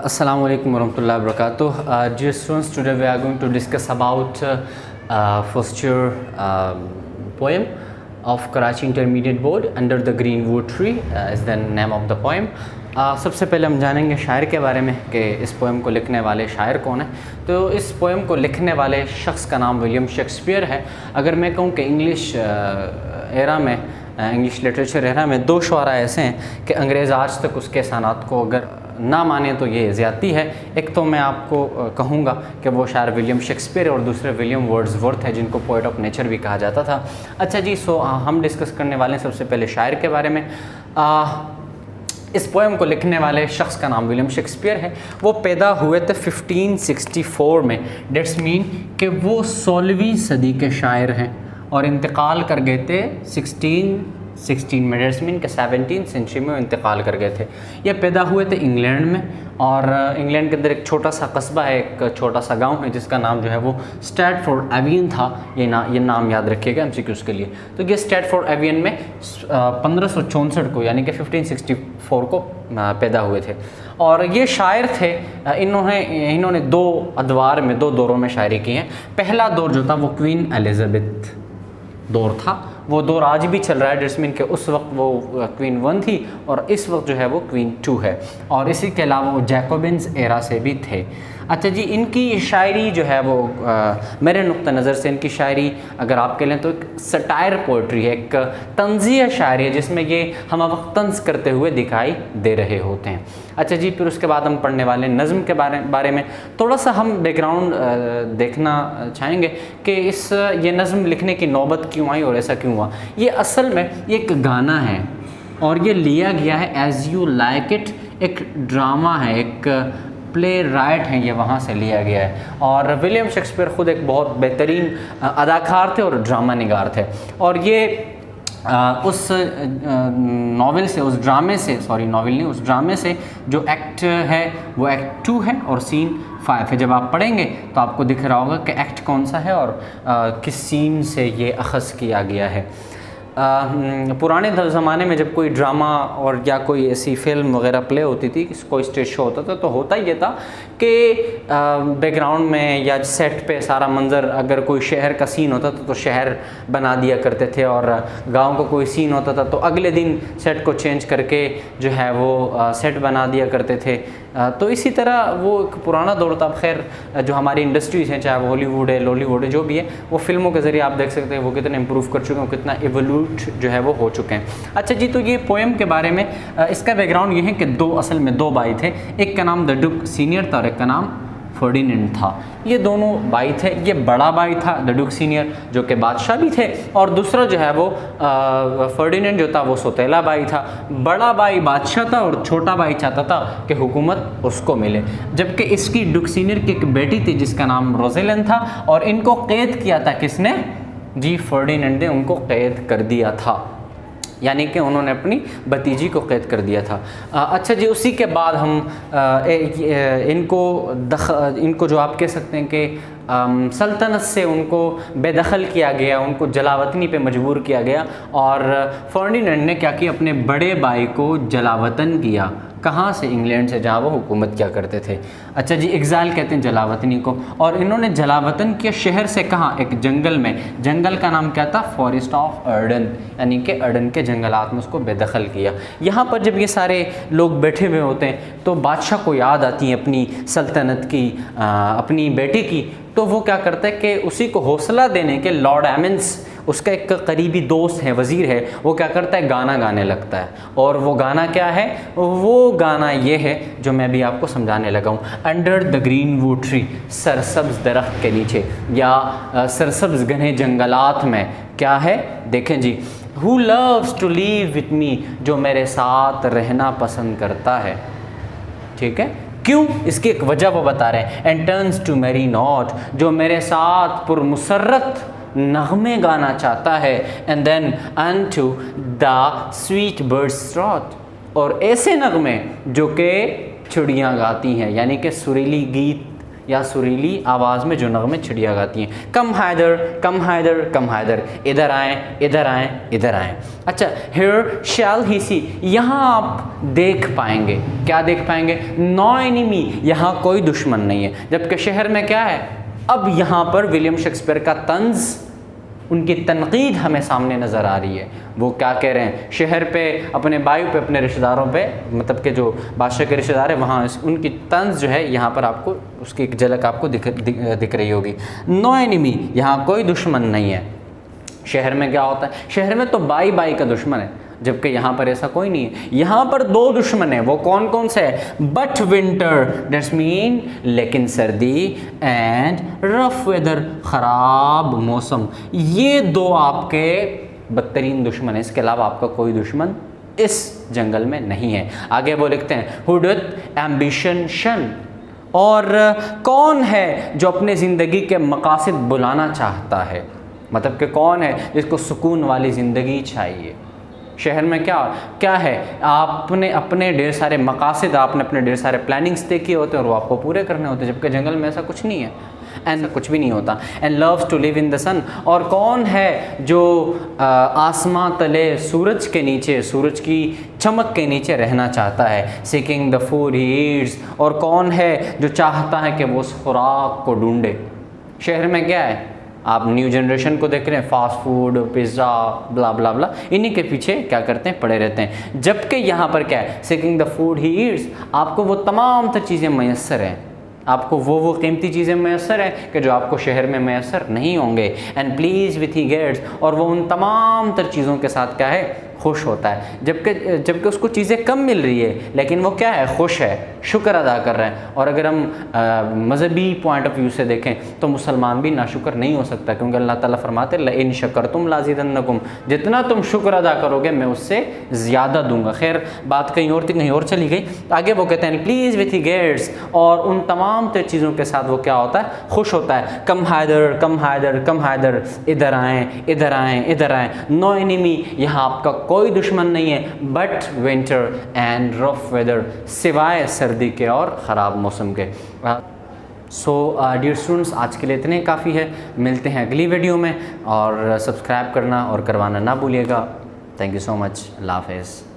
Assalamu alaikum warahmatullahi wabarakatuh. Dear students, today we are going to discuss about first year poem of Karachi Intermediate Board, Under the Greenwood Tree is the name of the poem. सबसे पहले हम जानेंगे शायर के बारे में कि इस पोएम को लिखने वाले शायर कौन है। तो इस पोएम को लिखने वाले शख्स का नाम विलियम शेक्सपियर है। अगर मैं कहूँ कि इंग्लिश एरा में, इंग्लिश लिटरेचर एरा में दो शुआरा ऐसे हैं कि अंग्रेज़ आज तक उसके सनात को अगर ना माने तो ये ज़्यादती है। एक तो मैं आपको कहूँगा कि वो शायर विलियम शेक्सपियर और दूसरे विलियम वर्ड्सवर्थ है, जिनको पोएट ऑफ नेचर भी कहा जाता था। अच्छा जी, हम डिस्कस करने वाले हैं सबसे पहले शायर के बारे में। इस पोएम को लिखने वाले शख्स का नाम विलियम शेक्सपियर है। वो पैदा हुए थे 1564 में। डेट्स मीन कि वो 16वीं सदी के शायर हैं और इंतकाल कर गए थे 1616 में। डेट्स मीन के 17th सेंचुरी में इंतकाल कर गए थे। ये पैदा हुए थे इंग्लैंड में, और इंग्लैंड के अंदर एक छोटा सा कस्बा है, एक छोटा सा गांव है जिसका नाम जो है वो स्ट्रैटफोर्ड एवियन था। ये नाम याद रखिएगा एमसीक्यूज़ के लिए। तो ये स्ट्रैटफोर्ड एवियन में 1564 को यानी कि 1564 को पैदा हुए थे। और ये शायर थे। इन्होंने दो अदवार में, दो दौरों में शायरी की है। पहला दौर जो था वो क्वीन एलिज़ाबेथ दौर था। वो दौर आज भी चल रहा है। डेट्स मीन के उस वक्त वो क्वीन 1 थी और इस वक्त जो है वो क्वीन 2 है। और इसी के अलावा वो जैकोबिन्स एरा से भी थे। अच्छा जी, इनकी शायरी जो है वो मेरे नुक्ता नज़र से इनकी शायरी अगर आप कह लें तो एक सटायर पोइट्री है, एक तंज़िया शायरी है जिसमें ये हम वक्त तंज़ करते हुए दिखाई दे रहे होते हैं। अच्छा जी, फिर उसके बाद हम पढ़ने वाले नज़म के बारे में थोड़ा सा हम बैकग्राउंड देखना चाहेंगे कि ये नज़म लिखने की नौबत क्यों आई और ऐसा क्यों हुआ। ये असल में एक गाना है और ये लिया गया है एज़ यू लाइक इट, एक ड्रामा है, एक प्ले राइट हैं, ये वहाँ से लिया गया है। और विलियम शेक्सपियर ख़ुद एक बहुत बेहतरीन अदाकार थे और ड्रामा निगार थे। और ये उस नावल से, उस ड्रामे से, सॉरी नावल नहीं, उस ड्रामे से जो एक्ट है वो एक्ट 2 है और सीन 5 है। जब आप पढ़ेंगे तो आपको दिख रहा होगा कि एक्ट कौन सा है और किस सीन से ये अख़ज़ किया गया है। पुराने ज़माने में जब कोई ड्रामा और या कोई ऐसी फिल्म वगैरह प्ले होती थी, कोई स्टेज शो होता था, तो होता ये था कि बैकग्राउंड में या सेट पे सारा मंज़र, अगर कोई शहर का सीन होता था तो शहर बना दिया करते थे, और गांव का कोई सीन होता था तो अगले दिन सेट को चेंज करके जो है वो सेट बना दिया करते थे। तो इसी तरह वो एक पुराना दौर था। खैर, जो हमारी इंडस्ट्रीज़ हैं, चाहे वो हॉलीवुड है, लॉलीवुड है, जो भी है, वो फिल्मों के ज़रिए आप देख सकते हैं वो कितने इम्प्रूव कर चुके हैं, कितना एवोल्यूट जो है वो हो चुके हैं। अच्छा जी, तो ये पोएम के बारे में इसका बैकग्राउंड ये है कि असल में दो भाई थे। एक का नाम द डुक सीनियर था और एक का नाम फर्डिनेंड था। ये दोनों भाई थे। ये बड़ा भाई था द डुक सीनियर, जो कि बादशाह भी थे, और दूसरा जो है वो फर्डिनेंड जो था वो सौतेला भाई था। बड़ा भाई बादशाह था और छोटा भाई चाहता था कि हुकूमत उसको मिले। जबकि इसकी डुक सीनियर की एक बेटी थी जिसका नाम रोज़ेलन था, और इनको कैद किया था किसने? जी, फर्डिनेंड ने उनको कैद कर दिया था, यानी कि उन्होंने अपनी भतीजी को कैद कर दिया था। अच्छा जी, उसी के बाद हम इनको जो आप कह सकते हैं कि सल्तनत से उनको बेदखल किया गया, उनको जलावतनी पे मजबूर किया गया, और फर्डिनेंड ने क्या किया, अपने बड़े भाई को जलावतन किया। कहाँ से? इंग्लैंड से, जहाँ वो हुकूमत क्या करते थे। अच्छा जी, एग्ज़ाइल कहते हैं जलावतनी को। और इन्होंने जलावतन किया शहर से, कहाँ? एक जंगल में। जंगल का नाम क्या था? फॉरेस्ट ऑफ अर्डन, यानी कि अर्डन के जंगलात में उसको बेदखल किया। यहाँ पर जब ये सारे लोग बैठे हुए होते हैं तो बादशाह को याद आती है अपनी सल्तनत की, अपनी बेटी की। तो वो क्या करता है कि उसी को हौसला देने के लॉर्ड एमिन्स, उसका एक करीबी दोस्त है, वज़ीर है, वो क्या करता है, गाना गाने लगता है। और वो गाना क्या है? वो गाना ये है जो मैं भी आपको समझाने लगा हूँ। अंडर द ग्रीनवुड ट्री, सरसब्ज़ दरख्त के नीचे या सरसब्ज़ घने जंगलात में। क्या है? देखें जी, who loves to live with me, जो मेरे साथ रहना पसंद करता है। ठीक है, क्यों? इसकी एक वजह वो बता रहे हैं। And turns to merry note, जो मेरे साथ पुरमुसर्रत नगमे गाना चाहता है। And then unto the sweet bird's throat, और ऐसे नगमे जो कि चिड़ियाँ गाती हैं, यानी कि सुरीली गीत या सुरीली आवाज़ में जो नगमे चिड़िया गाती हैं। कम हैदर, कम हैदर, कम हैदर, इधर आएँ, इधर आएँ, इधर आएँ। अच्छा, हियर शैल ही सी, यहाँ आप देख पाएंगे, क्या देख पाएंगे? नो एनिमी, यहाँ कोई दुश्मन नहीं है। जबकि शहर में क्या है? अब यहाँ पर विलियम शेक्सपियर का तंज, उनकी तनकीद हमें सामने नज़र आ रही है। वो क्या कह रहे हैं? शहर पे, अपने बायू पे, अपने रिश्तेदारों पे, मतलब कि जो बादशाह के रिश्तेदार हैं वहाँ उनकी तंज जो है यहाँ पर आपको उसकी एक झलक आपको दिख रही होगी। नो एनिमी, यहाँ कोई दुश्मन नहीं है। शहर में क्या होता है? शहर में तो बाई बाई का दुश्मन है, जबकि यहाँ पर ऐसा कोई नहीं है। यहाँ पर दो दुश्मन है। वो कौन कौन से है? बट विंटर, दैट्स मीन लेकिन सर्दी, एंड रफ वेदर, ख़राब मौसम। ये दो आपके बदतरीन दुश्मन है। इसके अलावा आपका कोई दुश्मन इस जंगल में नहीं है। आगे वो लिखते हैं हु डथ एम्बिशन शन, और कौन है जो अपने ज़िंदगी के मकासद बुलाना चाहता है। मतलब कि कौन है जिसको सुकून वाली ज़िंदगी चाहिए। शहर में क्या क्या है? आपने अपने ढेर सारे मकासद, आपने अपने ढेर सारे प्लानिंग्स तय किए होते हैं और वो आपको पूरे करने होते हैं, जबकि जंगल में ऐसा कुछ नहीं है, एंड कुछ भी नहीं होता। And loves to live in the sun, और कौन है जो आसमां तले सूरज के नीचे, सूरज की चमक के नीचे रहना चाहता है। Seeking the food he eats, और कौन है जो चाहता है कि वो उस खुराक को ढूंढे। शहर में क्या है? आप न्यू जनरेशन को देख रहे हैं, फास्ट फूड, पिज़्ज़ा, ब्ला ब्ला ब्ला, इन्हीं के पीछे क्या करते हैं? पड़े रहते हैं। जबकि यहाँ पर क्या है? Seeking the food he eats, आपको वो तमाम तर चीज़ें मैसर हैं, आपको वो कीमती चीज़ें मैसर हैं कि जो आपको शहर में मैसर नहीं होंगे। And please with he gets, और वो उन तमाम तर चीज़ों के साथ क्या है? खुश होता है। जबकि उसको चीज़ें कम मिल रही है, लेकिन वो क्या है? खुश है, शुक्र अदा कर रहे हैं। और अगर हम मज़हबी पॉइंट ऑफ व्यू से देखें तो मुसलमान भी नाशुक्र नहीं हो सकता, क्योंकि अल्लाह ताला फरमाते इन शक्करतुम लाज़िदन्नकुम, जितना तुम शुक्र अदा करोगे मैं उससे ज़्यादा दूंगा। खैर, बात कहीं और थी, कहीं और चली गई। आगे वो कहते हैं प्लीज़ विथ ही गेट्स, और उन तमाम चीज़ों के साथ वो क्या होता है? खुश होता है। कम हैदर, कम हैदर, कम हैदर, इधर आएँ, इधर आएँ, इधर आएँ। नो एनिमी, यहाँ आपका कोई दुश्मन नहीं है। But winter and rough weather, सिवाय सर्दी के और ख़राब मौसम के। सो डियर स्टूडेंट्स, आज के लिए इतने काफ़ी है। मिलते हैं अगली वीडियो में, और सब्सक्राइब करना और करवाना ना भूलिएगा। Thank you so much. अल्लाह हाफ़िज़।